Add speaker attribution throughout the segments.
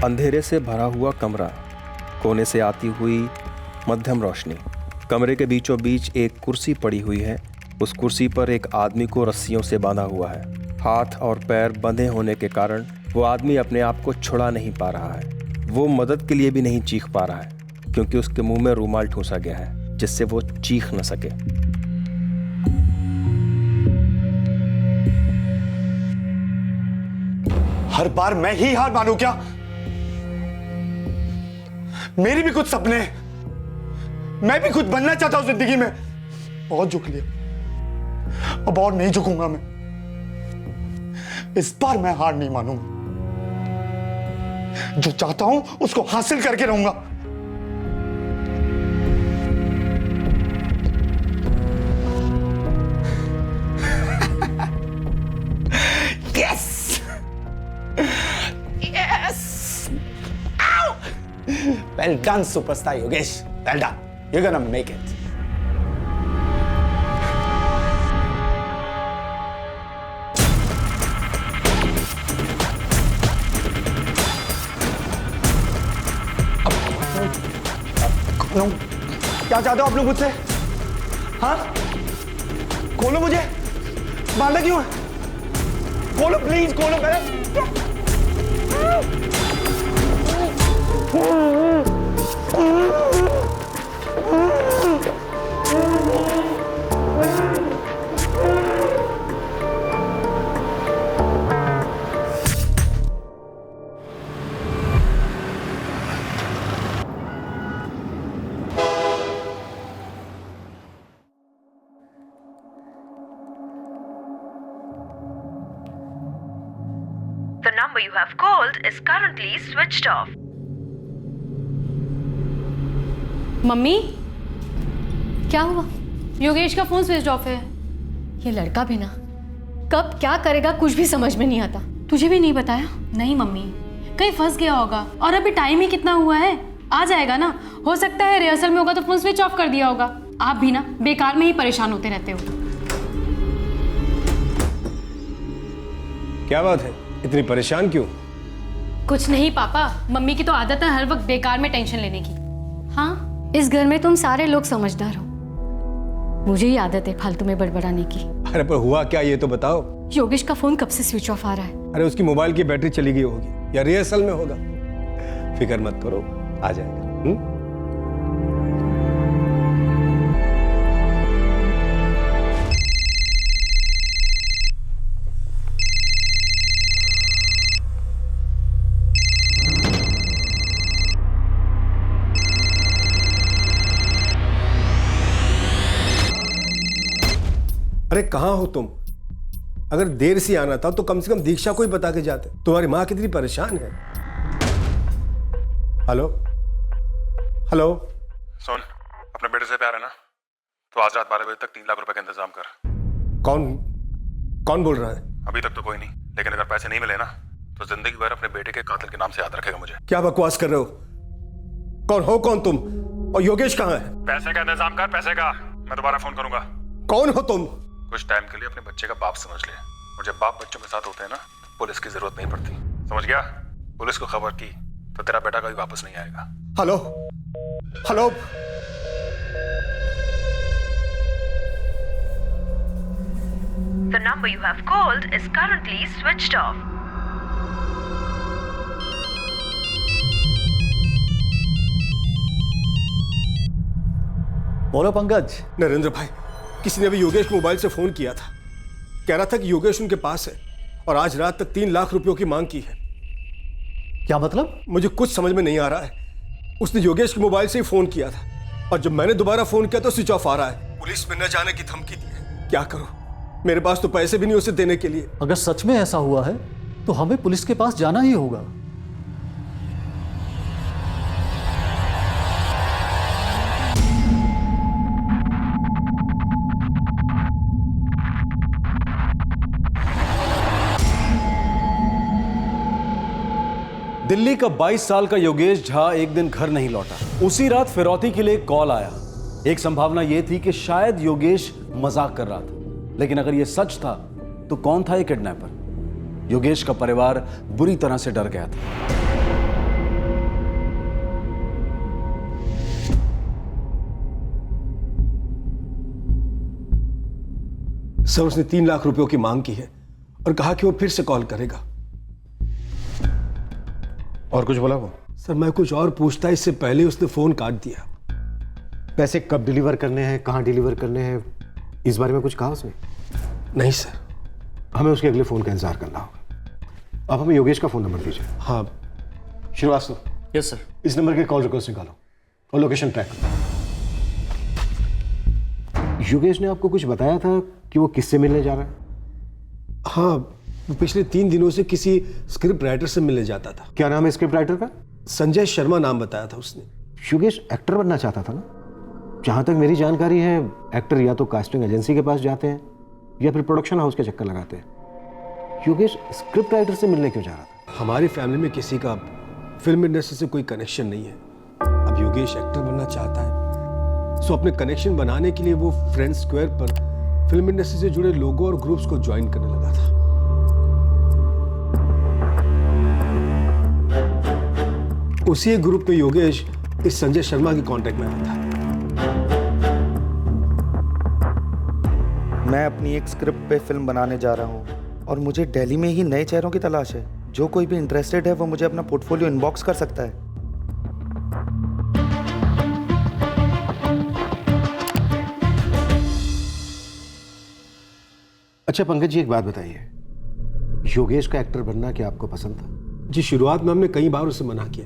Speaker 1: अंधेरे से भरा हुआ कमरा, कोने से आती हुई मध्यम रोशनी। कमरे के बीचों बीच एक कुर्सी पड़ी हुई है। उस कुर्सी पर एक आदमी को रस्सियों से बांधा हुआ है। हाथ और पैर बंधे होने के कारण वो आदमी अपने आप को छुड़ा नहीं पा रहा है। वो मदद के लिए भी नहीं चीख पा रहा है क्योंकि उसके मुंह में रूमाल ठूंसा गया है जिससे वो चीख न सके।
Speaker 2: हर बार मैं ही हार मानूं क्या? मेरी भी कुछ सपने हैं। मैं भी कुछ बनना चाहता हूं जिंदगी में। बहुत झुक लिया, अब और नहीं झुकूंगा मैं। इस बार मैं हार नहीं मानूंगा। जो चाहता हूं उसको हासिल करके रहूंगा। Yes yes, well done superstar Yogesh, well done, you're gonna make it. क्या चाहते हो आप लोग मुझसे? हाँ, खोलो मुझे। बांधा क्यों है? खोलो प्लीज, खोलो पहले।
Speaker 3: The number you have called is currently switched off.
Speaker 4: Mummy, क्या हुआ? योगेश का फोन स्विच ऑफ है। ये लड़का भी ना कब क्या करेगा कुछ भी समझ में नहीं आता। तुझे भी नहीं बताया? नहीं मम्मी, कहीं फंस गया होगा। और अभी टाइम ही कितना हुआ है, आ जाएगा ना। हो सकता है रिहर्सल में होगा तो फोन स्विच ऑफ कर दिया होगा। आप भी ना बेकार में ही परेशान होते रहते हो।
Speaker 5: क्या बात है, इतनी परेशान क्यों?
Speaker 4: कुछ नहीं पापा, मम्मी की तो आदत है हर वक्त बेकार में टेंशन लेने की। हाँ, इस घर में तुम सारे लोग समझदार हो, मुझे ही आदत है फालतू में बड़बड़ाने की।
Speaker 5: अरे पर हुआ क्या ये तो बताओ।
Speaker 4: योगेश का फोन कब से स्विच ऑफ आ रहा है?
Speaker 5: अरे उसकी मोबाइल की बैटरी चली गई होगी या रिहर्सल में होगा। फिक्र मत करो, आ जाएगा। अरे कहाँ हो तुम? अगर देर से आना था तो कम से कम दीक्षा को ही बता के जाते। तुम्हारी माँ कितनी परेशान है। हेलो हेलो,
Speaker 6: सुन, अपने बेटे से प्यार है ना, तो आज रात 12 बजे तक 3 लाख रुपए का इंतजाम कर।
Speaker 5: कौन बोल रहा है?
Speaker 6: अभी तक तो कोई नहीं, लेकिन अगर पैसे नहीं मिले ना तो जिंदगी भर अपने बेटे के कातिल के नाम से याद रखेगा मुझे।
Speaker 5: क्या बकवास कर रहे हो? कौन तुम? और योगेश कहाँ है?
Speaker 6: पैसे का इंतजाम कर, पैसे का। मैं दोबारा फोन करूंगा।
Speaker 5: कौन हो तुम?
Speaker 6: कुछ टाइम के लिए अपने बच्चे का बाप समझ ले। और जब बाप बच्चों के साथ होते हैं ना, पुलिस की जरूरत नहीं पड़ती। समझ गया? पुलिस को खबर की तो तेरा बेटा कभी वापस नहीं आएगा।
Speaker 5: Hello hello,
Speaker 3: The number you have called is currently switched off.
Speaker 7: बोलो पंकज।
Speaker 5: नरेंद्र भाई, किसी ने भी योगेश को मोबाइल से फोन किया था, कह रहा था कि योगेश उनके पास है और आज रात तक 3 लाख रुपयों की मांग की है।
Speaker 7: क्या मतलब?
Speaker 5: मुझे कुछ समझ में नहीं आ रहा है। उसने योगेश के मोबाइल से ही फोन किया था और जब मैंने दोबारा फोन किया तो स्विच ऑफ आ रहा है। पुलिस में न जाने की धमकी दी है। क्या करूं? मेरे पास तो पैसे भी नहीं उसे देने के लिए।
Speaker 7: अगर सच में ऐसा हुआ है तो हमें पुलिस के पास जाना ही होगा।
Speaker 8: दिल्ली का 22 साल का योगेश झा एक दिन घर नहीं लौटा। उसी रात फिरौती के लिए कॉल आया। एक संभावना यह थी कि शायद योगेश मजाक कर रहा था, लेकिन अगर यह सच था तो कौन था ये किडनैपर? योगेश का परिवार बुरी तरह से डर गया था।
Speaker 5: सर उसने 3 लाख रुपयों की मांग की है और कहा कि वो फिर से कॉल करेगा।
Speaker 9: और कुछ बोला वो?
Speaker 5: सर मैं कुछ और पूछता इससे पहले उसने फोन काट दिया।
Speaker 9: पैसे कब डिलीवर करने हैं, कहाँ डिलीवर करने हैं, इस बारे में कुछ कहा उसने?
Speaker 5: नहीं सर।
Speaker 9: हमें उसके अगले फोन का इंतजार करना होगा। आप हमें योगेश का फोन नंबर दीजिए।
Speaker 5: हाँ
Speaker 9: श्रीवास्तव।
Speaker 7: Yes sir.
Speaker 9: इस नंबर के कॉल रिकॉर्ड्स निकालो और लोकेशन ट्रैक करो। योगेश ने आपको कुछ बताया था कि वो किससे मिलने जा रहा है?
Speaker 5: हाँ, वो पिछले 3 दिनों से किसी स्क्रिप्ट राइटर से मिलने जाता था।
Speaker 9: क्या नाम है स्क्रिप्ट राइटर का?
Speaker 5: संजय शर्मा नाम बताया था उसने।
Speaker 9: योगेश एक्टर बनना चाहता था ना? जहां तक मेरी जानकारी है, एक्टर या तो कास्टिंग एजेंसी के पास जाते हैं या फिर प्रोडक्शन हाउस के चक्कर लगाते हैं। योगेश स्क्रिप्ट राइटर से मिलने क्यों जा रहा था?
Speaker 5: हमारी फैमिली में किसी का फिल्म इंडस्ट्री से कोई कनेक्शन नहीं है। अब योगेश एक्टर बनना चाहता है, सो अपने कनेक्शन बनाने के लिए वो फ्रेंड स्क्वायर पर फिल्म इंडस्ट्री से जुड़े लोगों और ग्रुप्स को ज्वाइन करने लगा था। उसी एक ग्रुप में योगेश इस संजय शर्मा के कांटेक्ट में आया था।
Speaker 2: मैं अपनी एक स्क्रिप्ट पे फिल्म बनाने जा रहा हूँ और मुझे दिल्ली में ही नए चेहरों की तलाश है। जो कोई भी इंटरेस्टेड है वो मुझे अपना पोर्टफोलियो इनबॉक्स कर सकता है।
Speaker 9: अच्छा पंकज जी, एक बात बताइए, योगेश का एक्टर बनना क्या आपको पसंद था?
Speaker 5: जी, शुरुआत में हमने कई बार उसे मना किया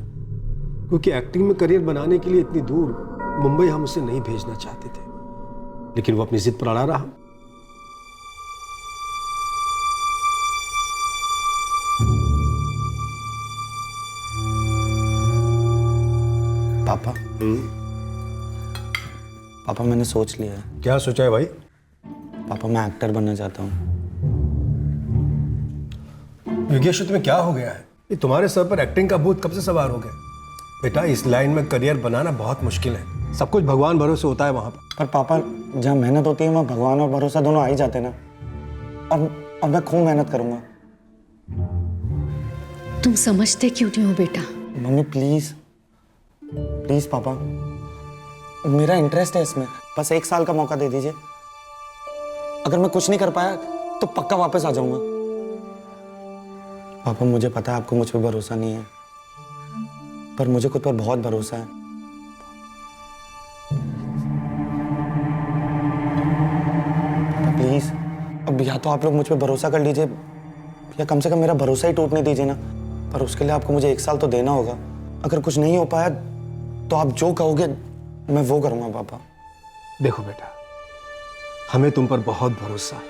Speaker 5: क्योंकि एक्टिंग में करियर बनाने के लिए इतनी दूर मुंबई हम उसे नहीं भेजना चाहते थे, लेकिन वो अपनी जिद पर अड़ा रहा।
Speaker 2: पापा पापा मैंने सोच लिया है।
Speaker 5: क्या सोचा है भाई?
Speaker 2: पापा मैं एक्टर बनना चाहता हूँ।
Speaker 5: योगेश तुम्हें क्या हो गया है? ये तुम्हारे सर पर एक्टिंग का भूत कब से सवार हो गया? बेटा इस लाइन में करियर बनाना बहुत मुश्किल है। सब कुछ भगवान भरोसे होता है वहां
Speaker 2: पर पापा जहाँ मेहनत होती है वहाँ भगवान और भरोसा दोनों आ ही जाते हैं ना। अब मैं खूब मेहनत करूंगा।
Speaker 4: तुम समझते क्यों नहीं हो बेटा?
Speaker 2: मम्मी प्लीज प्लीज पापा, मेरा इंटरेस्ट है इसमें, बस 1 साल का मौका दे दीजिए। अगर मैं कुछ नहीं कर पाया तो पक्का वापस आ जाऊंगा। पापा मुझे पता है आपको मुझ पर भरोसा नहीं है, पर मुझे खुद पर बहुत भरोसा है। प्लीज अब या तो आप लोग मुझ पर भरोसा कर लीजिए या कम से कम मेरा भरोसा ही टूटने दीजिए ना। पर उसके लिए आपको मुझे 1 साल तो देना होगा। अगर कुछ नहीं हो पाया तो आप जो कहोगे मैं वो करूंगा। पापा
Speaker 5: देखो बेटा, हमें तुम पर बहुत भरोसा है,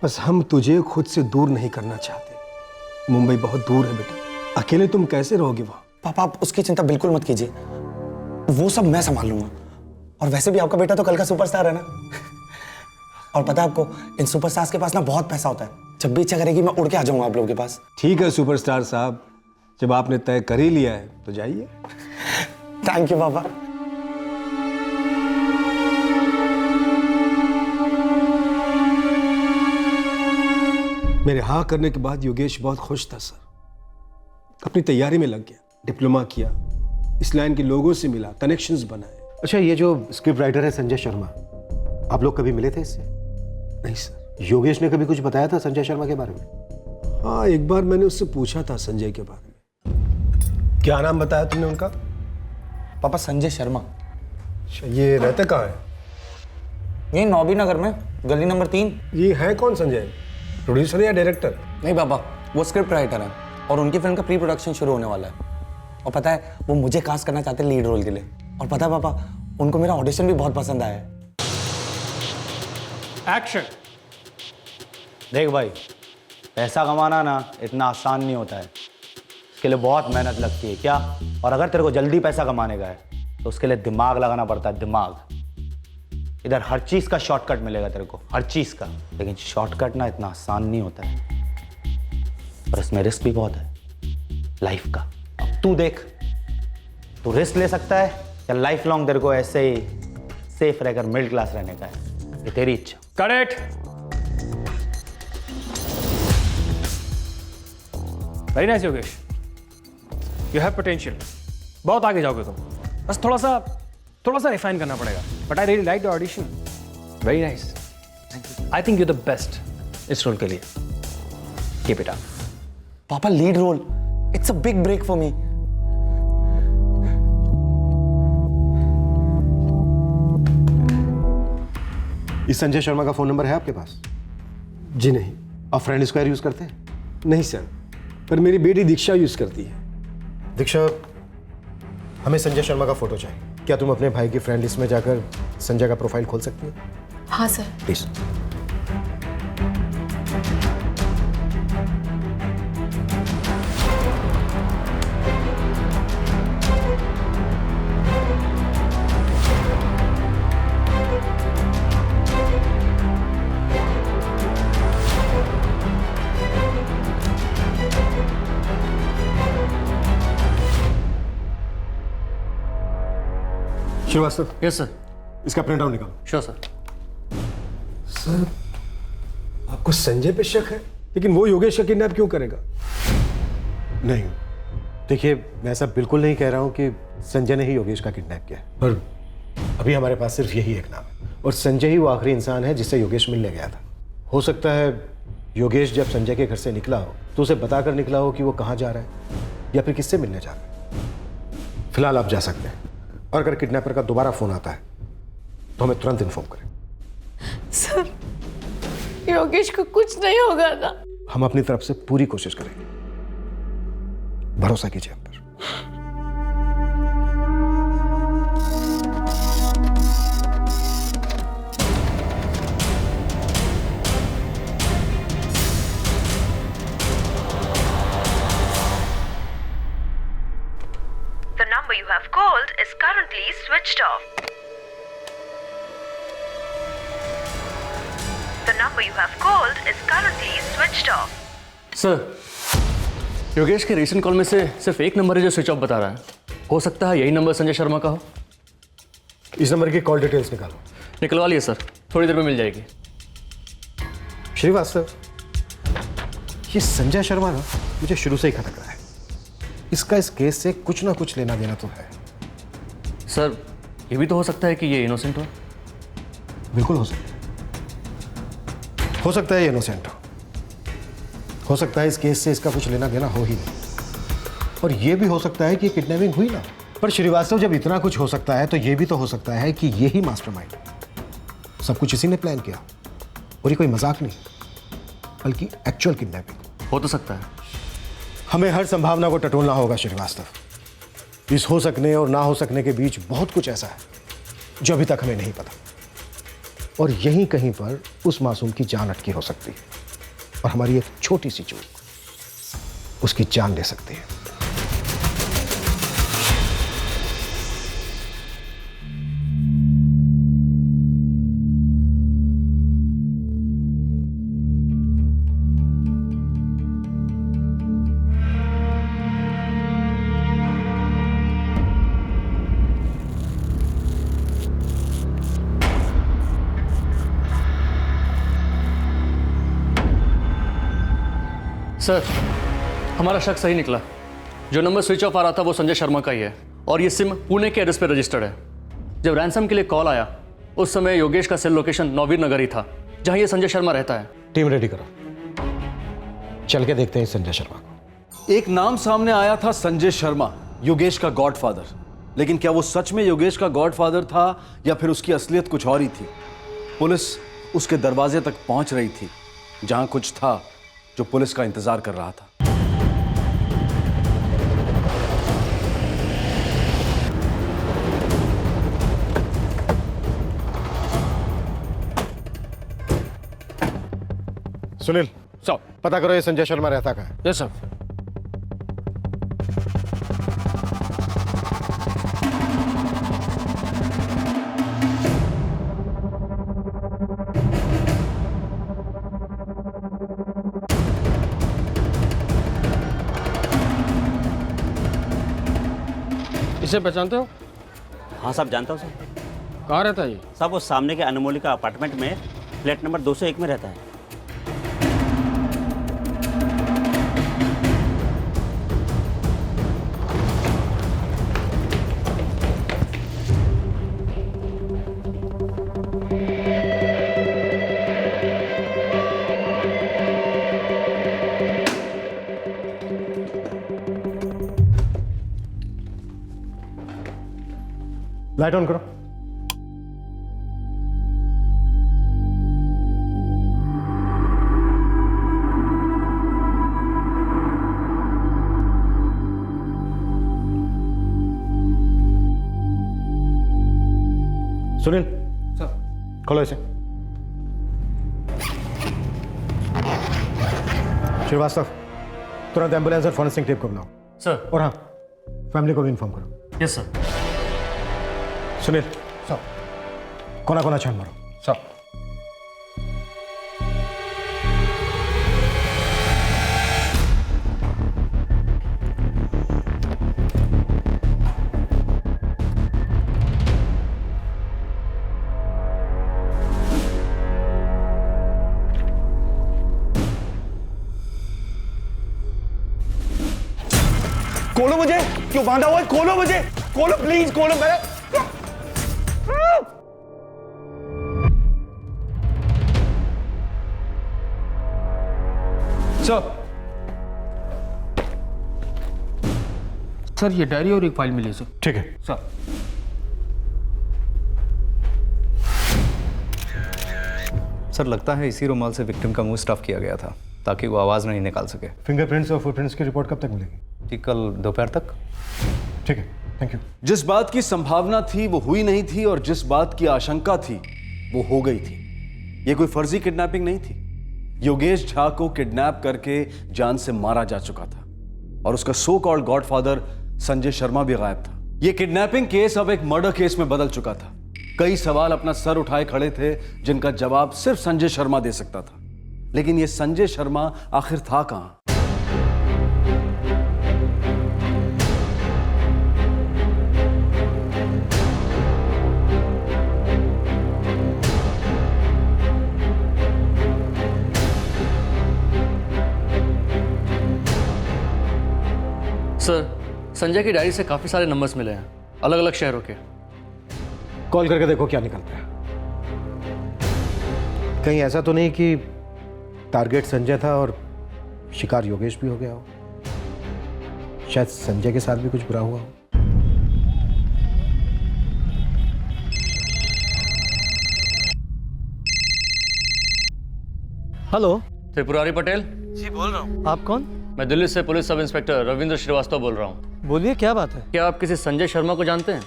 Speaker 5: बस हम तुझे खुद से दूर नहीं करना चाहते। मुंबई बहुत दूर है बेटा, अकेले तुम कैसे रहोगे वहां?
Speaker 2: पापा आप उसकी चिंता बिल्कुल मत कीजिए, वो सब मैं संभाल लूंगा। और वैसे भी आपका बेटा तो कल का सुपरस्टार है ना। और पता है आपको इन सुपरस्टार्स के पास ना बहुत पैसा होता है। जब भी इच्छा करेगी मैं उड़ के आ जाऊंगा आप लोगों के पास।
Speaker 5: ठीक है सुपरस्टार साहब, जब आपने तय कर ही लिया है तो जाइए।
Speaker 2: थैंक यू पापा।
Speaker 5: मेरे हाँ करने के बाद योगेश बहुत खुश था सर। अपनी तैयारी में लग गया, डिप्लोमा किया, इस लाइन के लोगों से मिला, कनेक्शंस बनाए।
Speaker 9: अच्छा, ये जो स्क्रिप्ट राइटर है संजय शर्मा, आप लोग कभी मिले थे इससे?
Speaker 5: नहीं सर।
Speaker 9: योगेश ने कभी कुछ बताया था संजय शर्मा के बारे में?
Speaker 5: हाँ, एक बार मैंने उससे पूछा था संजय के बारे में। क्या नाम बताया तुमने उनका?
Speaker 2: पापा संजय शर्मा।
Speaker 5: अच्छा, ये रहते कहाँ है?
Speaker 2: यही नौबी नगर में, गली नंबर 3।
Speaker 5: ये है कौन संजय? प्रोड्यूसर या डायरेक्टर?
Speaker 2: नहीं पापा, वो स्क्रिप्ट राइटर है और उनकी फिल्म का प्री प्रोडक्शन शुरू होने वाला है। और पता है वो मुझे कास्ट करना चाहते हैं लीड रोल के लिए। और पता है पापा, उनको मेरा ऑडिशन भी बहुत पसंद आया है।
Speaker 10: एक्शन। देख भाई, पैसा कमाना ना इतना आसान नहीं होता है, इसके लिए बहुत मेहनत लगती है क्या। और अगर तेरे को जल्दी पैसा कमाने का है तो उसके लिए दिमाग लगाना पड़ता है, दिमाग। इधर हर चीज का शॉर्टकट मिलेगा तेरे को, हर चीज का, लेकिन शॉर्टकट ना इतना आसान नहीं होता है और इसमें रिस्क भी बहुत है, लाइफ का। अब तू देख, तू रिस्क ले सकता है या लाइफ लॉन्ग तेरे को ऐसे ही सेफ रहकर मिडिल क्लास रहने का है, ये तेरी इच्छा। Correct. Very nice Yogesh, you have potential, बहुत आगे जाओगे तुम, बस थोड़ा सा रिफाइन करना पड़ेगा। But I really like the audition, very nice.
Speaker 11: I think you the best इस रोल के लिए. Keep it up.
Speaker 2: पापा, lead role, it's a big break for me.
Speaker 9: इस संजय शर्मा का फोन नंबर है आपके पास?
Speaker 5: जी नहीं.
Speaker 9: आप फ्रेंड स्क्वायर यूज करते हैं?
Speaker 5: नहीं सर, पर मेरी बेटी दीक्षा यूज करती है.
Speaker 9: दीक्षा, हमें संजय शर्मा का फोटो चाहिए. क्या तुम अपने भाई की फ्रेंड लिस्ट में जाकर संजय का प्रोफाइल खोल सकती हो?
Speaker 4: हाँ sir.
Speaker 9: Please. Srivastava,
Speaker 11: yes sir.
Speaker 9: इसका प्रिंट आउट निकालो.
Speaker 11: Sure sir.
Speaker 5: सर, आपको संजय पे शक है, लेकिन वो योगेश का किडनैप क्यों करेगा?
Speaker 9: नहीं, देखिए, मैं ऐसा बिल्कुल नहीं कह रहा हूं कि संजय ने ही योगेश का किडनैप किया, पर अभी हमारे पास सिर्फ यही एक नाम है, और संजय ही वो आखिरी इंसान है जिससे योगेश मिलने गया था. हो सकता है योगेश जब संजय के घर से निकला हो तो उसे बताकर निकला हो कि वो कहाँ जा रहा है या फिर किससे मिलने जा रहा है. फिलहाल आप जा सकते हैं, और अगर किडनैपर का दोबारा फोन आता है तो हमें तुरंत इन्फॉर्म करें.
Speaker 4: सर, योगेश को कुछ नहीं होगा ना?
Speaker 9: हम अपनी तरफ से पूरी कोशिश करेंगे. भरोसा कीजिए हम पर.
Speaker 3: The number you have called is currently switched off. The number you have called is currently switched off.
Speaker 11: Sir, Yogesh के रीसेंट कॉल में से सिर्फ एक नंबर है जो स्विच ऑफ बता रहा है. हो सकता है यही नंबर संजय शर्मा का हो.
Speaker 9: इस नंबर की कॉल डिटेल्स निकालो.
Speaker 11: निकलवा लिए सर, थोड़ी देर में मिल जाएगी.
Speaker 9: श्रीवास्तव, ये संजय शर्मा ना मुझे शुरू से ही खटक रहा है. इसका इस केस से कुछ ना कुछ लेना देना तो है.
Speaker 11: सर, ये भी तो हो सकता है कि ये इनोसेंट हो.
Speaker 9: बिल्कुल हो सकता है. हो सकता है ये इनोसेंट हो सकता है इस केस से इसका कुछ लेना देना हो ही नहीं, और ये भी हो सकता है कि किडनैपिंग हुई ना. पर श्रीवास्तव, जब इतना कुछ हो सकता है तो ये भी तो हो सकता है कि यही मास्टरमाइंड है. सब कुछ इसी ने प्लान किया, और ये कोई मजाक नहीं बल्कि एक्चुअल किडनैपिंग.
Speaker 11: हो तो सकता है.
Speaker 9: हमें हर संभावना को टटोलना होगा श्रीवास्तव. इस हो सकने और ना हो सकने के बीच बहुत कुछ ऐसा है जो अभी तक हमें नहीं पता, और यहीं कहीं पर उस मासूम की जान अटकी हो सकती है, और हमारी एक छोटी सी चूक उसकी जान ले सकती है.
Speaker 11: सर, हमारा शक सही निकला. जो नंबर स्विच ऑफ आ रहा था वो संजय शर्मा का ही है, और ये सिम पुणे के एड्रेस पे रजिस्टर्ड है. जब रैंसम के लिए कॉल आया उस समय योगेश का सेल लोकेशन नौवीर नगर ही था, जहां ये संजय शर्मा रहता है.
Speaker 9: टीम रेडी करो, चल के देखते हैं संजय शर्मा को.
Speaker 8: एक नाम सामने आया था, संजय शर्मा, योगेश का गॉडफादर. लेकिन क्या वो सच में योगेश का गॉडफादर था या फिर उसकी असलियत कुछ और ही थी? पुलिस उसके दरवाजे तक पहुंच रही थी, जहां कुछ था जो पुलिस का इंतजार कर रहा था.
Speaker 9: सुनील,
Speaker 11: सर.
Speaker 9: पता करो ये संजय शर्मा रहता कहाँ है.
Speaker 11: Yes sir.
Speaker 12: इसे पहचानते हो?
Speaker 10: हाँ साहब, जानता हूँ सर.
Speaker 12: कहाँ रहता है ये?
Speaker 10: साहब वो सामने के अनमोली का अपार्टमेंट में फ्लैट नंबर 201 में रहता है.
Speaker 9: लाइट ऑन करो। सुनील सर, खोलो इसे। श्रीवास्तव, तुरंत एम्बुलेंस और फॉरेंसिक टीम को बुलाओ।
Speaker 11: सर।
Speaker 9: और हाँ, फैमिली को भी इन्फॉर्म करो।
Speaker 11: Yes sir.
Speaker 9: सुनील सर, कोना कोना छान मारो।
Speaker 12: सर।
Speaker 2: खोलो मुझे, क्यों बांधा हुआ है? खोलो मुझे, खोलो प्लीज, खोलो। मेरा
Speaker 12: सर ये डायरी और एक फाइल मिली सर।
Speaker 9: ठीक है
Speaker 12: सर।
Speaker 13: सर लगता है इसी रुमाल से विक्टिम का मुंह स्टफ किया गया था ताकि वो आवाज़ नहीं निकाल सके।
Speaker 9: फिंगरप्रिंट्स और फुटप्रिंट्स की रिपोर्ट कब तक मिलेगी?
Speaker 13: ठीक, कल दोपहर तक।
Speaker 9: ठीक है, थैंक यू।
Speaker 8: जिस बात की संभावना थी वो हुई नहीं थी और जिस बात की आशंका थी वो हो गई थी। ये कोई फर्जी किडनैपिंग नहीं थी। योगेश झा को किडनैप करके जान से मारा जा चुका था और उसका so called godfather Sanjay Sharma भी गायब था। ये किडनैपिंग केस अब एक मर्डर केस में बदल चुका था। कई सवाल अपना सर उठाए खड़े थे जिनका जवाब सिर्फ संजय शर्मा दे सकता था। लेकिन ये संजय शर्मा आखिर था कहां?
Speaker 11: सर, संजय की डायरी से काफी सारे नंबर्स मिले हैं, अलग अलग शहरों के।
Speaker 9: कॉल करके देखो क्या निकलता है। कहीं ऐसा तो नहीं कि टारगेट संजय था और शिकार योगेश भी हो गया हो? शायद संजय के साथ भी कुछ बुरा हुआ हो।
Speaker 11: हेलो, त्रिपुरारी पटेल
Speaker 14: जी बोल रहा हूँ।
Speaker 11: आप कौन? मैं दिल्ली से police sub inspector Ravindra Srivastava बोल रहा हूँ।
Speaker 14: बोलिए क्या बात है?
Speaker 11: क्या आप किसी संजय शर्मा को जानते हैं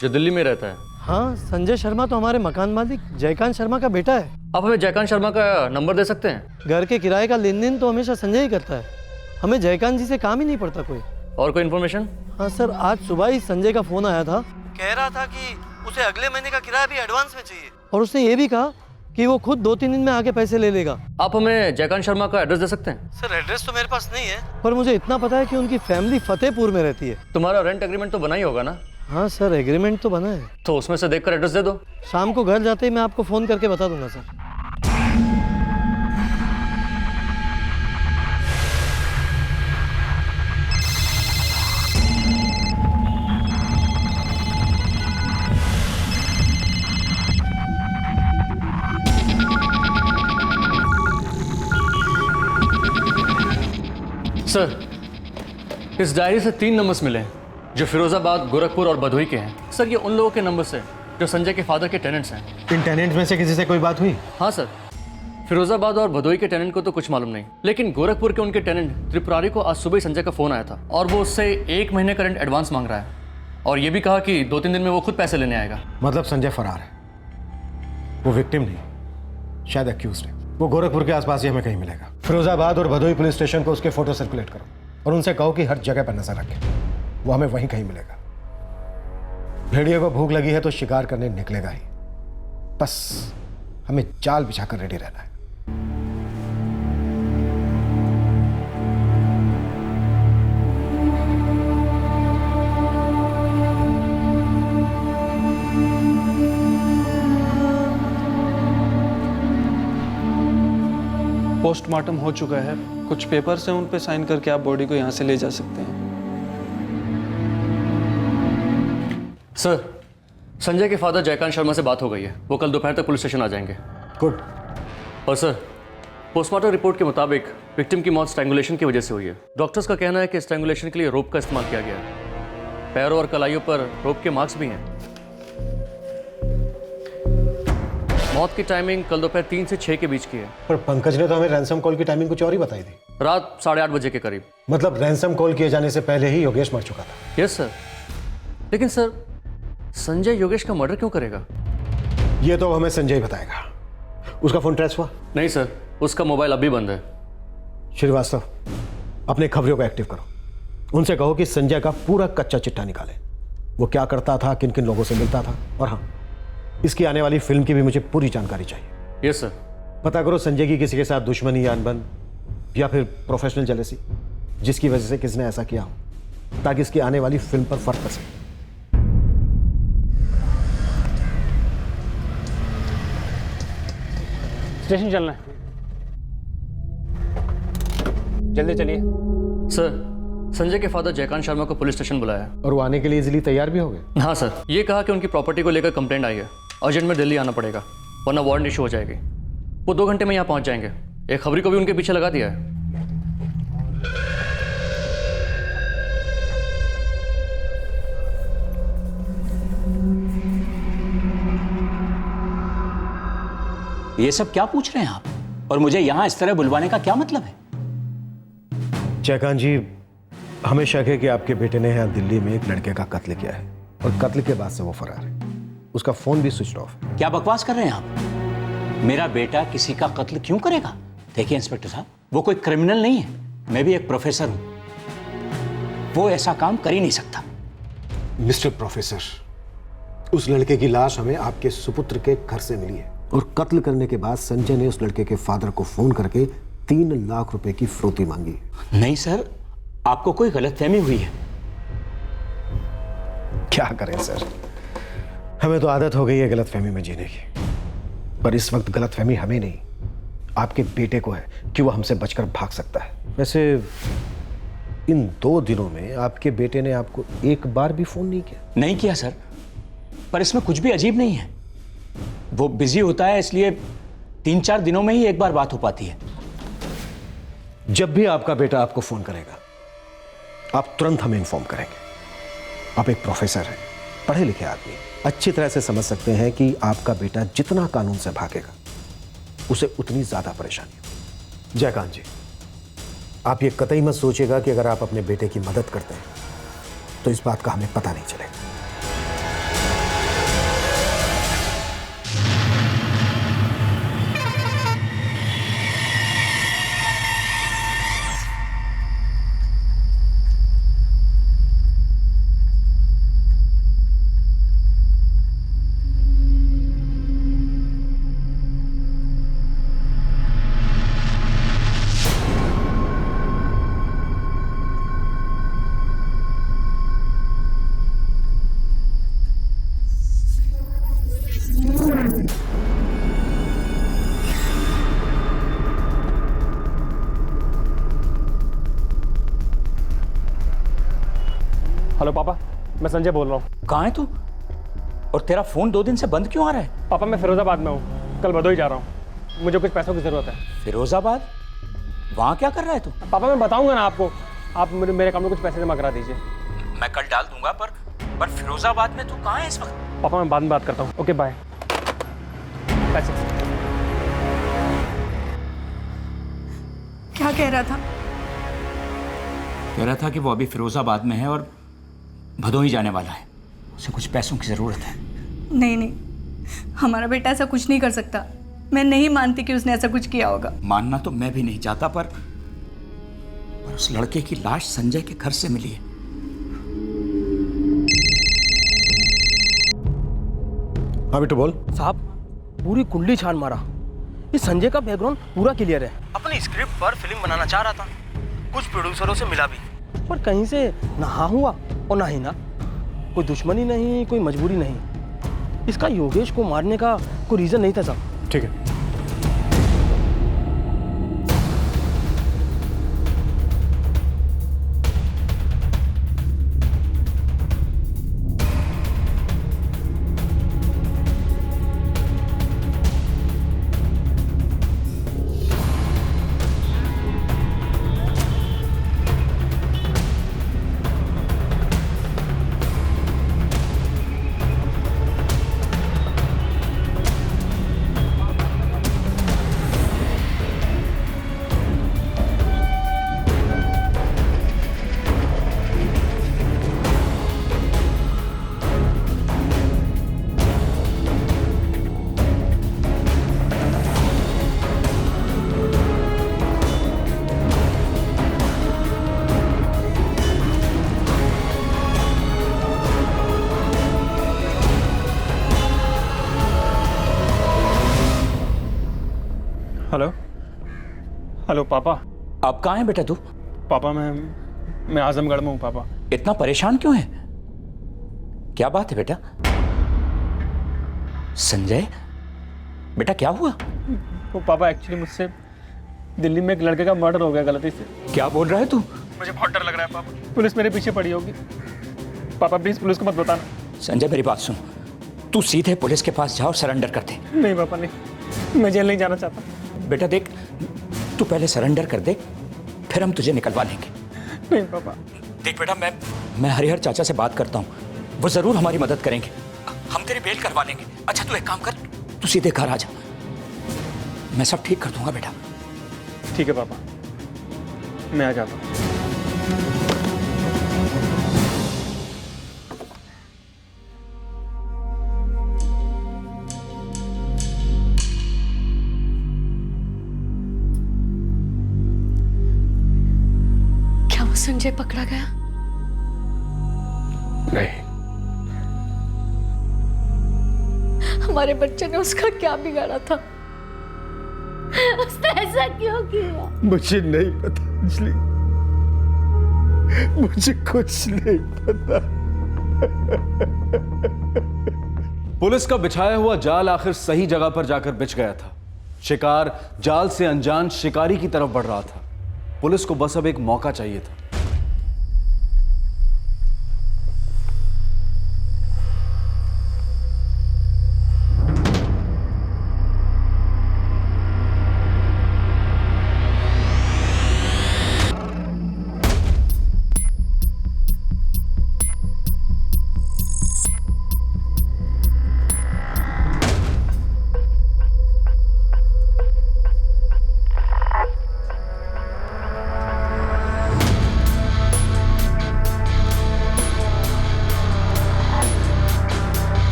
Speaker 11: जो दिल्ली में रहता है?
Speaker 14: हाँ, संजय शर्मा तो हमारे मकान मालिक जयकांत शर्मा का बेटा है।
Speaker 11: आप हमें जयकांत शर्मा का नंबर दे सकते हैं?
Speaker 14: घर के किराए का लेन देन तो हमेशा संजय ही करता है, हमें जयकांत जी से काम ही नहीं पड़ता कोई।
Speaker 11: और कोई इन्फॉर्मेशन?
Speaker 14: हाँ सर, आज सुबह ही संजय का फोन आया था, कह रहा था कि उसे अगले महीने का किराया भी एडवांस में चाहिए और उसने ये भी कहा कि वो खुद 2-3 दिन में आके पैसे ले लेगा।
Speaker 11: आप हमें जयकांत शर्मा का एड्रेस दे सकते हैं?
Speaker 14: सर एड्रेस तो मेरे पास नहीं है, पर मुझे इतना पता है कि उनकी फैमिली फतेहपुर में रहती है।
Speaker 11: तुम्हारा रेंट एग्रीमेंट तो बना ही होगा ना?
Speaker 14: हाँ सर, एग्रीमेंट तो बना है।
Speaker 11: तो उसमें से देखकर एड्रेस दे दो।
Speaker 14: शाम को घर जाते ही मैं आपको फोन करके बता दूंगा सर।
Speaker 11: सर, इस डायरी से 3 नंबर्स मिले हैं जो फिरोजाबाद, गोरखपुर और भदोही के हैं। सर, ये उन लोगों के नंबर्स हैं जो संजय के फादर के टेनेंट्स हैं।
Speaker 9: इन टेनेंट्स में से किसी से कोई बात हुई?
Speaker 11: हाँ सर, फिरोजाबाद और भदोही के टेनेंट को तो कुछ मालूम नहीं, लेकिन गोरखपुर के उनके टेनेंट त्रिपुरारी को आज सुबह ही संजय का फोन आया था और वो उससे 1 महीने का रेंट एडवांस मांग रहा है और ये भी कहा कि 2-3 दिन में वो खुद पैसे लेने आएगा।
Speaker 9: मतलब संजय फरार है, वो विक्टिम नहीं, शायद एक्यूज्ड है। वो गोरखपुर के आसपास ही हमें कहीं मिलेगा। फिरोजाबाद और भदोही पुलिस स्टेशन को उसके फोटो सर्कुलेट करो और उनसे कहो कि हर जगह पर नजर रखें, वो हमें वहीं कहीं मिलेगा। भेड़िए को भूख लगी है तो शिकार करने निकलेगा ही, बस हमें जाल बिछाकर रेडी रहना है।
Speaker 15: पोस्टमार्टम हो चुका है, कुछ पेपर्स हैं, उन पे साइन करके आप बॉडी को यहाँ से ले जा सकते हैं।
Speaker 11: सर, संजय के फादर जयकांत शर्मा से बात हो गई है, वो कल दोपहर तक पुलिस स्टेशन आ जाएंगे।
Speaker 9: गुड।
Speaker 11: और सर, पोस्टमार्टम रिपोर्ट के मुताबिक विक्टिम की मौत स्ट्रैंगुलेशन की वजह से हुई है। डॉक्टर्स का कहना है कि स्ट्रैंगुलेशन के लिए रोप का इस्तेमाल किया गया है। पैरों और कलाइयों पर रोप के मार्क्स भी हैं। मौत की टाइमिंग कल दोपहर 3 से 6 के बीच की है।
Speaker 9: पर पंकज ने तो हमें रैंसम कॉल की टाइमिंग कुछ और ही बताई थी।
Speaker 11: रात 8:30 बजे के करीब।
Speaker 9: मतलब रैंसम कॉल किए जाने से पहले ही योगेश मर चुका था।
Speaker 11: Yes sir. लेकिन सर, संजय योगेश का मर्डर क्यों करेगा?
Speaker 9: ये तो हमें संजय ही बताएगा। उसका फोन ट्रेस हुआ?
Speaker 11: नहीं सर, उसका मोबाइल अभी बंद है।
Speaker 9: श्रीवास्तव, अपने खबरों को एक्टिव करो। उनसे कहो कि संजय का पूरा कच्चा चिट्ठा निकाले। वो क्या करता था, किन किन लोगों से मिलता था, और हाँ, इसकी आने वाली फिल्म की भी मुझे पूरी जानकारी चाहिए।
Speaker 11: Yes sir.
Speaker 9: पता करो संजय की किसी के साथ दुश्मनी या अनबन या फिर प्रोफेशनल जेलसी, जिसकी वजह से किसने ऐसा किया हो, ताकि इसकी आने वाली फिल्म पर फर्क पड़ सके।
Speaker 12: स्टेशन चलना है, जल्दी चलिए।
Speaker 11: सर, संजय के फादर जयकांत शर्मा को पुलिस स्टेशन बुलाया।
Speaker 9: और वो आने के लिए इजीली तैयार भी हो गए?
Speaker 11: हाँ सर, ये कहा कि उनकी प्रॉपर्टी को लेकर कंप्लेंट आई है, अर्जेंट में दिल्ली आना पड़ेगा वरना वारंट इशू हो जाएगी। वो 2 घंटे में यहाँ पहुँच जाएंगे। एक खबरी को भी उनके पीछे लगा दिया है।
Speaker 16: ये सब क्या पूछ रहे हैं आप, और मुझे यहां इस तरह बुलवाने का क्या मतलब है?
Speaker 9: जयकांत जी, हमें शक है कि आपके बेटे ने यहाँ दिल्ली में एक लड़के का कत्ल किया है, और कत्ल के बाद से वो फरार है। उसका फोन भी स्विच ऑफ।
Speaker 16: क्या बकवास कर रहे हैं आप? मेरा बेटा किसी का कत्ल क्यों करेगा? देखिए इंस्पेक्टर साहब, वो कोई क्रिमिनल नहीं है, मैं भी एक प्रोफेसर हूं। वो ऐसा काम कर ही नहीं सकता।
Speaker 9: मिस्टर प्रोफेसर, उस लड़के की लाश हमें आपके सुपुत्र के घर से मिली है, और कत्ल करने के बाद संजय ने उस लड़के के फादर को फोन करके 3 लाख रुपए की फिरौती मांगी।
Speaker 16: नहीं सर, आपको कोई गलतफहमी हुई है।
Speaker 9: क्या करें सर, हमें तो आदत हो गई है गलतफहमी में जीने की। पर इस वक्त गलतफहमी हमें नहीं, आपके बेटे को है कि वो हमसे बचकर भाग सकता है। वैसे इन 2 दिनों में आपके बेटे ने आपको एक बार भी फोन नहीं किया?
Speaker 16: नहीं किया सर, पर इसमें कुछ भी अजीब नहीं है। वो बिजी होता है, इसलिए 3-4 दिनों में ही एक बार बात हो पाती है।
Speaker 9: जब भी आपका बेटा आपको फोन करेगा, आप तुरंत हमें इन्फॉर्म करेंगे। आप एक प्रोफेसर हैं, पढ़े लिखे आदमी, अच्छी तरह से समझ सकते हैं कि आपका बेटा जितना कानून से भागेगा, उसे उतनी ज्यादा परेशानी होगी। जयकांत जी, आप ये कतई मत सोचिएगा कि अगर आप अपने बेटे की मदद करते हैं तो इस बात का हमें पता नहीं चलेगा।
Speaker 12: हेलो पापा, मैं संजय बोल रहा हूँ।
Speaker 16: कहाँ है तू? और तेरा फोन 2 दिन से बंद क्यों आ रहा है?
Speaker 12: पापा, मैं फिरोजाबाद में हूँ, कल भदोही जा रहा हूँ। मुझे कुछ पैसों की जरूरत है।
Speaker 16: फिरोजाबाद? वहाँ क्या कर रहा है तू?
Speaker 12: पापा, मैं बताऊंगा ना आपको, आप मेरे अकाउंट में कुछ पैसे जमा करा दीजिए।
Speaker 16: मैं कल डाल दूंगा, पर फिरोजाबाद में तू कहाँ है इस वक्त?
Speaker 12: पापा, मैं बाद में बात करता हूँ। Okay bye. पैसे
Speaker 17: क्या कह रहा था?
Speaker 16: कह रहा था कि वो अभी फिरोजाबाद में है और भदोही जाने वाला है। उसे कुछ पैसों की जरूरत है।
Speaker 17: नहीं नहीं, हमारा बेटा ऐसा कुछ नहीं कर सकता। मैं नहीं मानती कि उसने ऐसा कुछ किया होगा।
Speaker 16: मानना तो मैं भी नहीं चाहता, पर उस लड़के की लाश संजय के घर से मिली है।
Speaker 9: हाँ बेटू बोल।
Speaker 14: साहब, पूरी कुंडली छान मारा, इस संजय का बैकग्राउंड पूरा क्लियर है। अपनी स्क्रिप्ट पर फिल्म बनाना चाह रहा था, कुछ प्रोड्यूसरों से मिला भी, पर कहीं से ना हाँ हुआ और ना ही ना। कोई दुश्मनी नहीं, कोई मजबूरी नहीं। इसका योगेश को मारने का कोई रीजन नहीं था साहब।
Speaker 9: ठीक है,
Speaker 12: हेलो हेलो पापा।
Speaker 16: अब कहाँ है बेटा तू?
Speaker 12: पापा मैं आजमगढ़ में हूँ पापा।
Speaker 16: इतना परेशान क्यों है? क्या बात है बेटा? संजय बेटा क्या हुआ?
Speaker 12: तो पापा एक्चुअली मुझसे दिल्ली में एक लड़के का मर्डर हो गया गलती से।
Speaker 16: क्या बोल रहा है तू?
Speaker 12: मुझे बहुत डर लग रहा है पापा, पुलिस मेरे पीछे पड़ी होगी। पापा प्लीज पुलिस को मत बताना।
Speaker 16: संजय मेरी बात सुन, तू सीधे पुलिस के पास जा और सरेंडर कर दे।
Speaker 12: नहीं पापा नहीं, मैं जेल नहीं जाना चाहता।
Speaker 16: बेटा देख, तू पहले सरेंडर कर दे, फिर हम तुझे निकलवा लेंगे।
Speaker 12: नहीं पापा।
Speaker 16: देख बेटा, मैं हरिहर चाचा से बात करता हूँ, वो जरूर हमारी मदद करेंगे, हम तेरी बेल करवा लेंगे। अच्छा तू एक काम कर, तू सीधे घर आ जा, मैं सब ठीक कर दूंगा बेटा।
Speaker 12: ठीक है पापा, मैं आ जाता हूँ।
Speaker 4: क्या वो संजय पकड़ा गया?
Speaker 1: नहीं।
Speaker 4: हमारे बच्चे ने उसका क्या बिगाड़ा था? उसने ऐसा क्यों किया?
Speaker 5: मुझे नहीं पता अंजलि, मुझे कुछ नहीं पता।
Speaker 8: पुलिस का बिछाया हुआ जाल आखिर सही जगह पर जाकर बिछ गया था। शिकार जाल से अनजान शिकारी की तरफ बढ़ रहा था। पुलिस को बस अब एक मौका चाहिए था।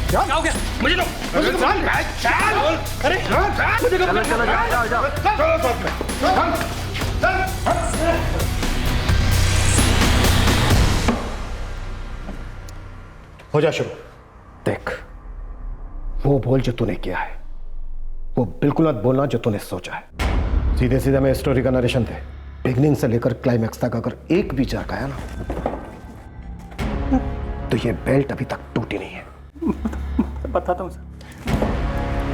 Speaker 14: क्या हो गया? मुझे तो अरे मुझे चलो
Speaker 9: हो जा शुरू। देख, वो बोल जो तूने किया है, वो बिल्कुल मत बोलना जो तूने सोचा है। सीधे सीधे मैं स्टोरी का नरेशन दे, बिगनिंग से लेकर क्लाइमैक्स तक अगर एक भी जर्क आया ना, तो ये बेल्ट अभी तक टूटी नहीं है।
Speaker 12: बताता हूँ सर।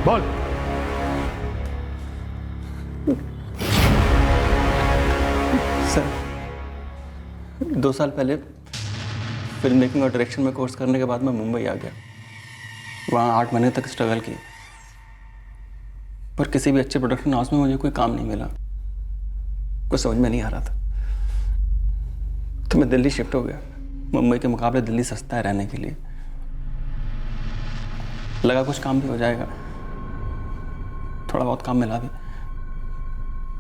Speaker 9: बोल।
Speaker 11: सर 2 साल पहले फिल्म मेकिंग और डायरेक्शन में कोर्स करने के बाद मैं मुंबई आ गया। वहाँ 8 महीने तक स्ट्रगल की, पर किसी भी अच्छे प्रोडक्शन हाउस में मुझे कोई काम नहीं मिला। कुछ समझ में नहीं आ रहा था, तो मैं दिल्ली शिफ्ट हो गया। मुंबई के मुकाबले दिल्ली सस्ता है रहने के लिए। लगा कुछ काम भी हो जाएगा, थोड़ा बहुत काम मिला भी,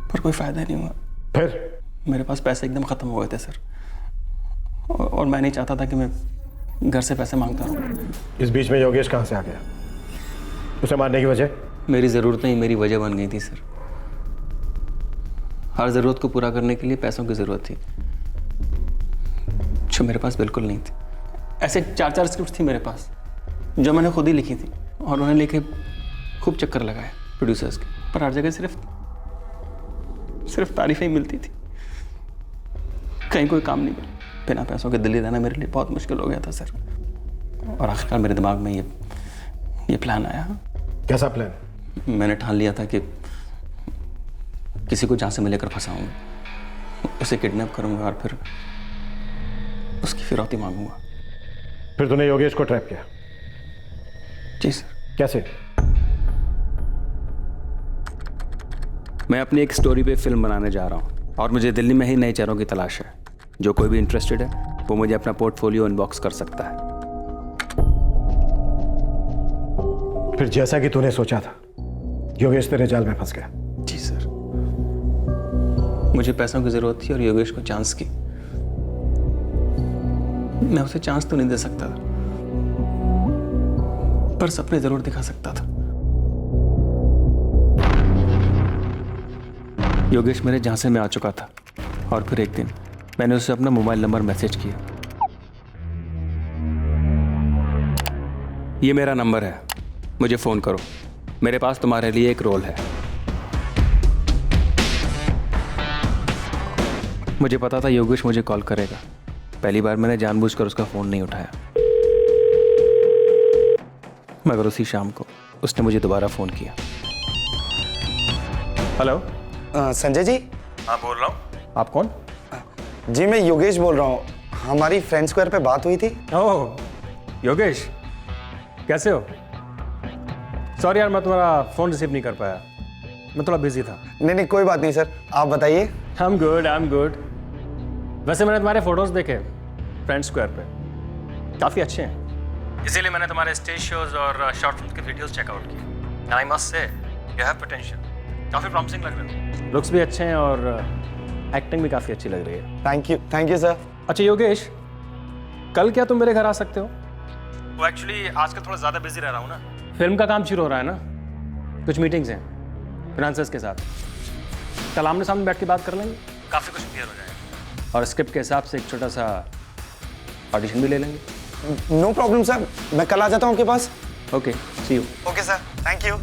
Speaker 11: पर कोई फायदा नहीं हुआ।
Speaker 9: फिर
Speaker 11: मेरे पास पैसे एकदम ख़त्म हो गए थे सर, और मैं नहीं चाहता था कि मैं घर से पैसे मांगता रहूं।
Speaker 9: इस बीच में योगेश कहाँ से आ गया? उसे मारने की वजह?
Speaker 11: मेरी ज़रूरतें ही मेरी वजह बन गई थी सर। हर ज़रूरत को पूरा करने के लिए पैसों की ज़रूरत थी, जो मेरे पास बिल्कुल नहीं थी। ऐसे 4-4 स्क्रिप्ट थी मेरे पास, जो मैंने खुद ही लिखी थी, और उन्हें लेके खूब चक्कर लगाए प्रोड्यूसर्स के, पर हर जगह सिर्फ तारीफें ही मिलती थी, कहीं कोई काम नहीं मिला। बिना पैसों के दिल्ली रहना मेरे लिए बहुत मुश्किल हो गया था सर। और आखिरकार मेरे दिमाग में ये प्लान आया।
Speaker 9: कैसा प्लान?
Speaker 11: मैंने ठान लिया था कि किसी को जहाँ से मैं लेकर फंसाऊंगा, उसे किडनैप करूंगा और फिर उसकी फिरौती मांगूंगा।
Speaker 9: फिर तूने योगेश को ट्रैप किया?
Speaker 11: जी सर।
Speaker 9: कैसे?
Speaker 11: मैं अपनी एक स्टोरी पे फिल्म बनाने जा रहा हूँ, और मुझे दिल्ली में ही नए चेहरों की तलाश है। जो कोई भी इंटरेस्टेड है वो मुझे अपना पोर्टफोलियो इनबॉक्स कर सकता है।
Speaker 9: फिर जैसा कि तूने सोचा था, योगेश तेरे जाल में फंस गया?
Speaker 11: जी सर। मुझे पैसों की जरूरत थी और योगेश को चांस की। मैं उसे चांस तो नहीं दे सकता था, पर सपने जरूर दिखा सकता था।
Speaker 1: योगेश मेरे झांसे में आ चुका था और फिर एक दिन मैंने उसे अपना मोबाइल नंबर मैसेज किया। ये मेरा नंबर है, मुझे फ़ोन करो, मेरे पास तुम्हारे लिए एक रोल है। मुझे पता था योगेश मुझे कॉल करेगा। पहली बार मैंने जानबूझकर उसका फ़ोन नहीं उठाया, मगर उसी शाम को उसने मुझे दोबारा फ़ोन किया। हेलो
Speaker 2: संजय जी।
Speaker 1: हाँ बोल रहा हूँ। आप कौन?
Speaker 2: जी मैं योगेश बोल रहा हूँ, हमारी फ्रेंड स्क्वायर पे बात हुई थी।
Speaker 1: ओह योगेश, कैसे हो? सॉरी यार, मैं तुम्हारा फ़ोन रिसीव नहीं कर पाया, मैं थोड़ा बिजी था।
Speaker 2: नहीं कोई बात नहीं सर, आप बताइए।
Speaker 1: I am good. वैसे मैंने तुम्हारे फोटोज देखे फ्रेंड स्क्वायर पे, काफ़ी अच्छे हैं, इसीलिए मैंने तुम्हारे स्टेज शोज और शॉर्ट फिल्म के वीडियोस चेकआउट किए। And I must say you have potential, काफ़ी प्रॉमिसिंग लग रहे हो। लुक्स भी अच्छे हैं और एक्टिंग भी काफ़ी अच्छी लग रही है।
Speaker 2: Thank you sir.
Speaker 1: अच्छा योगेश, कल क्या तुम मेरे घर आ सकते हो? वो एक्चुअली आजकल थोड़ा ज़्यादा बिजी रह रहा हूँ ना, फिल्म का काम शुरू हो रहा है ना, कुछ मीटिंग्स हैं फाइनेंसर्स के साथ। कल आमने सामने बैठ के बात कर लेंगे, काफ़ी कुछ क्लियर हो जाएगा और स्क्रिप्ट के हिसाब से एक छोटा सा ऑडिशन भी ले लेंगे।
Speaker 2: नो प्रॉब्लम सर, मैं कल आ जाता हूँ आपके पास।
Speaker 1: Okay, see you.
Speaker 2: Okay sir, thank you.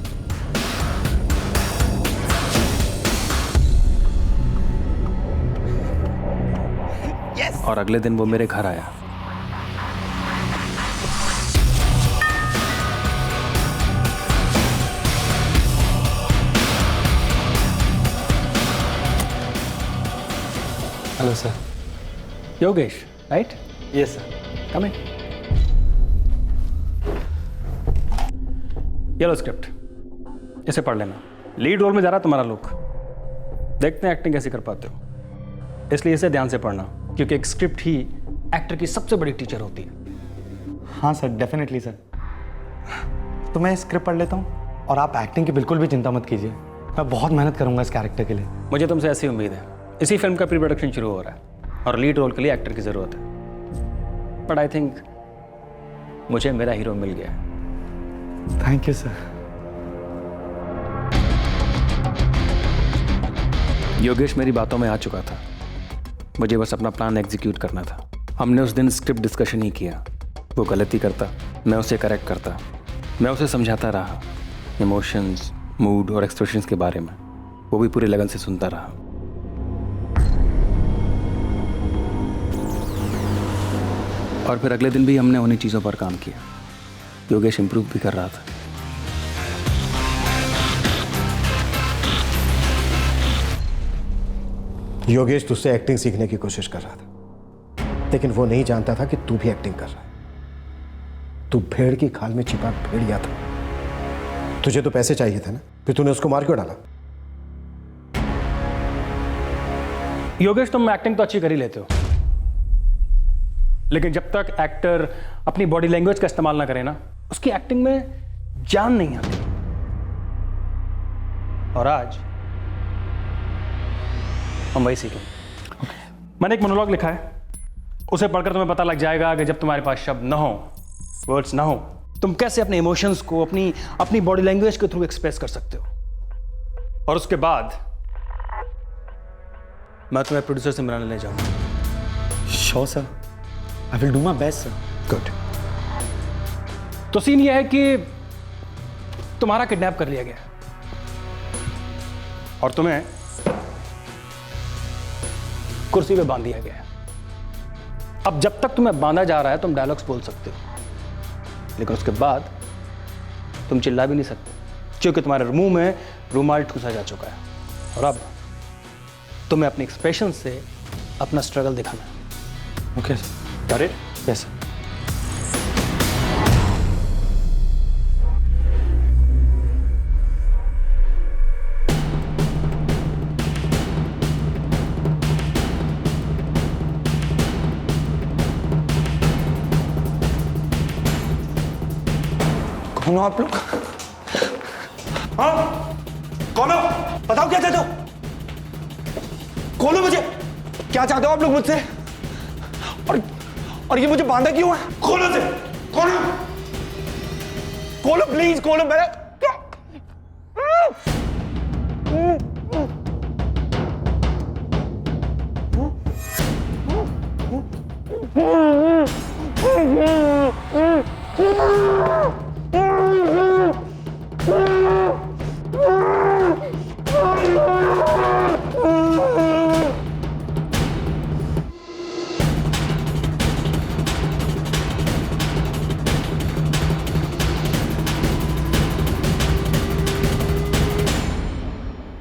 Speaker 1: yes! और अगले दिन वो मेरे घर आया।
Speaker 2: Hello sir.
Speaker 1: Yogesh, right?
Speaker 2: Yes sir.
Speaker 1: Come in. ये लो स्क्रिप्ट, इसे पढ़ लेना। लीड रोल में जा रहा तुम्हारा लुक, देखते हैं एक्टिंग कैसे कर पाते हो, इसलिए इसे ध्यान से पढ़ना, क्योंकि एक स्क्रिप्ट ही एक्टर की सबसे बड़ी टीचर होती है।
Speaker 2: हाँ सर, डेफिनेटली सर। तो मैं स्क्रिप्ट पढ़ लेता हूँ और आप एक्टिंग की बिल्कुल भी चिंता मत कीजिए, मैं बहुत मेहनत करूँगा इस कैरेक्टर के लिए।
Speaker 1: मुझे तुमसे ऐसी उम्मीद है। इसी फिल्म का प्री प्रोडक्शन शुरू हो रहा है और लीड रोल के लिए एक्टर की ज़रूरत है, बट आई थिंक मुझे मेरा हीरो मिल गया है।
Speaker 2: Thank you sir.
Speaker 1: योगेश मेरी बातों में आ चुका था, मुझे बस अपना प्लान एग्जीक्यूट करना था। हमने उस दिन स्क्रिप्ट डिस्कशन ही किया। वो गलती करता, मैं उसे करेक्ट करता, मैं उसे समझाता रहा, इमोशंस, मूड और एक्सप्रेशंस के बारे में। वो भी पूरी लगन से सुनता रहा। और फिर अगले दिन भी हमने उन्हीं चीज़ों पर काम किया। योगेश इम्प्रूव भी कर रहा था।
Speaker 9: योगेश तुझसे एक्टिंग सीखने की कोशिश कर रहा था, लेकिन वो नहीं जानता था कि तू भी एक्टिंग कर रहा है। तू भेड़ की खाल में छिपा भेड़िया था। तुझे तो पैसे चाहिए थे ना, फिर तूने उसको मार क्यों डाला?
Speaker 1: योगेश, तुम एक्टिंग तो अच्छी कर ही लेते हो, लेकिन जब तक एक्टर अपनी बॉडी लैंग्वेज का इस्तेमाल ना करे ना, उसकी एक्टिंग में जान नहीं आती। और आज हम वही सीखेंगे। मैंने एक मोनोलॉग लिखा है, उसे पढ़कर तुम्हें पता लग जाएगा कि जब तुम्हारे पास शब्द ना हो, वर्ड्स ना हो, तुम कैसे अपने इमोशंस को अपनी बॉडी लैंग्वेज के थ्रू एक्सप्रेस कर सकते हो। और उसके बाद मैं तुम्हें प्रोड्यूसर से मिलाने ले जाऊंगा।
Speaker 2: Sure sir, I will do my best sir.
Speaker 1: Good. तो सीन यह है कि तुम्हारा किडनैप कर लिया गया और तुम्हें कुर्सी पे बांध दिया गया है। अब जब तक तुम्हें बांधा जा रहा है तुम डायलॉग्स बोल सकते हो, लेकिन उसके बाद तुम चिल्ला भी नहीं सकते, क्योंकि तुम्हारे मुंह में रुमाल ठूसा जा चुका है। और अब तुम्हें अपने एक्सप्रेशन से अपना स्ट्रगल दिखाना है।
Speaker 2: Okay sir.
Speaker 1: Got it?
Speaker 2: Yes, sir. कौन हो आप लोग? हाँ? कौन हो? बताओ क्या चाहते हो? खोलो मुझे, क्या चाहते हो आप लोग मुझसे? और ये मुझे बांधा क्यों है? खोलो से, खोलो, खोलो प्लीज, खोलो। मेरा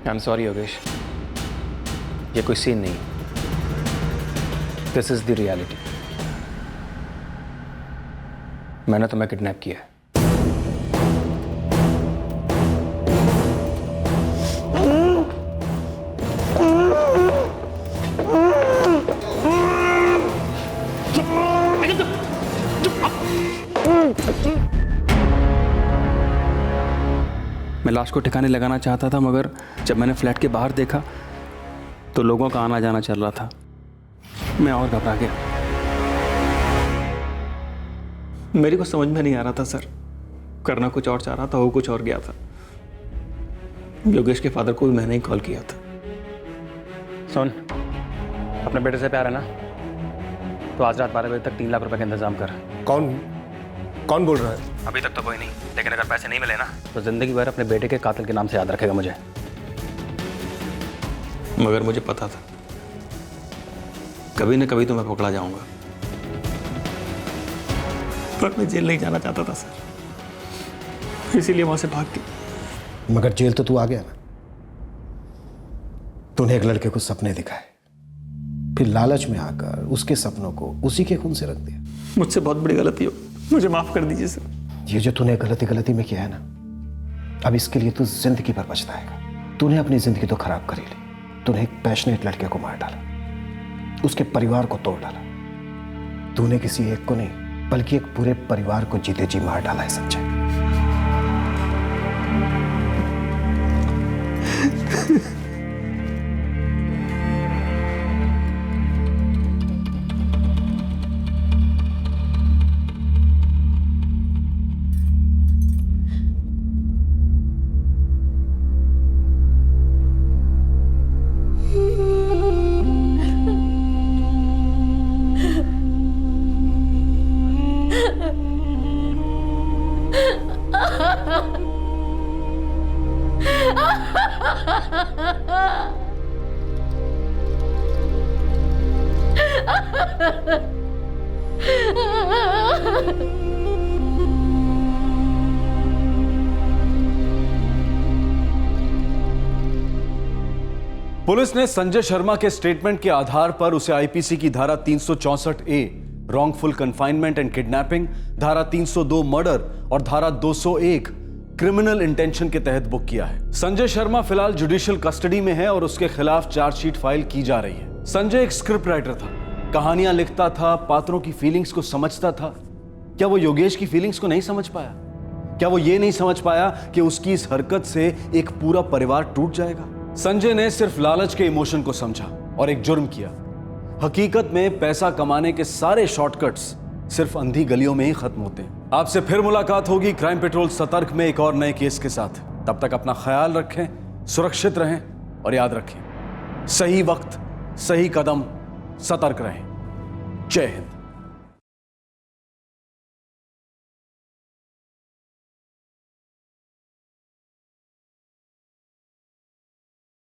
Speaker 11: आई एम सॉरी योगेश, ये कोई सीन नहीं, दिस इज द रियलिटी। मैंने तुम्हें किडनैप किया है। मैं लाश को ठिकाने लगाना चाहता था, मगर जब मैंने फ्लैट के बाहर देखा तो लोगों का आना जाना चल रहा था। मैं और घबरा गया। मेरे को समझ में नहीं आ रहा था सर, करना कुछ और चाह रहा था, हो कुछ और गया था। योगेश के फादर को भी मैंने ही कॉल किया था। सुन, अपने बेटे से प्यार है ना, तो आज रात 12 बजे तक 3 लाख रुपए का इंतजाम कर।
Speaker 5: कौन बोल रहा है?
Speaker 11: अभी तक तो कोई नहीं, लेकिन अगर पैसे नहीं मिले ना तो जिंदगी भर अपने बेटे के कातिल के नाम से याद रखेगा मुझे। मगर मुझे पता था कभी न कभी तो मैं पकड़ा जाऊंगा, पर मैं जेल नहीं जाना चाहता था सर, इसीलिए वहां से भाग गया।
Speaker 9: मगर जेल तो तू आ गया ना। तूने एक लड़के को सपने दिखाए, फिर लालच में आकर उसके सपनों को उसी के खून से रख दिया।
Speaker 11: मुझसे बहुत बड़ी गलती हो, मुझे माफ कर दीजिए सर।
Speaker 9: ये जो तूने गलती में किया है ना, अब इसके लिए तू जिंदगी भर पछताएगा। तूने अपनी जिंदगी तो खराब कर ही ली। तूने एक पैशनेट लड़के को मार डाला, उसके परिवार को तोड़ डाला। तूने किसी एक को नहीं बल्कि एक पूरे परिवार को जीते जी मार डाला है संजय।
Speaker 8: पुलिस ने संजय शर्मा के स्टेटमेंट के आधार पर उसे आईपीसी की धारा 364A wrongful confinement and kidnapping, धारा 302 मर्डर और धारा 201 क्रिमिनल इंटेंशन के तहत बुक किया है। संजय शर्मा फिलहाल जुडिशियल कस्टडी में है और उसके खिलाफ चार्जशीट फाइल की जा रही है। संजय एक स्क्रिप्ट राइटर था, कहानियां लिखता था, पात्रों की फीलिंग्स को समझता था। क्या वो योगेश की फीलिंग्स को नहीं समझ पाया? क्या वो ये नहीं समझ पाया कि उसकी इस हरकत से एक पूरा परिवार टूट जाएगा? संजय ने सिर्फ लालच के इमोशन को समझा और एक जुर्म किया। हकीकत में पैसा कमाने के सारे शॉर्टकट्स सिर्फ अंधी गलियों में ही खत्म होते हैं। आपसे फिर मुलाकात होगी क्राइम पेट्रोल सतर्क में एक और नए केस के साथ। तब तक अपना ख्याल रखें, सुरक्षित रहें और याद रखें, सही वक्त, सही कदम, सतर्क रहें। जय हिंद।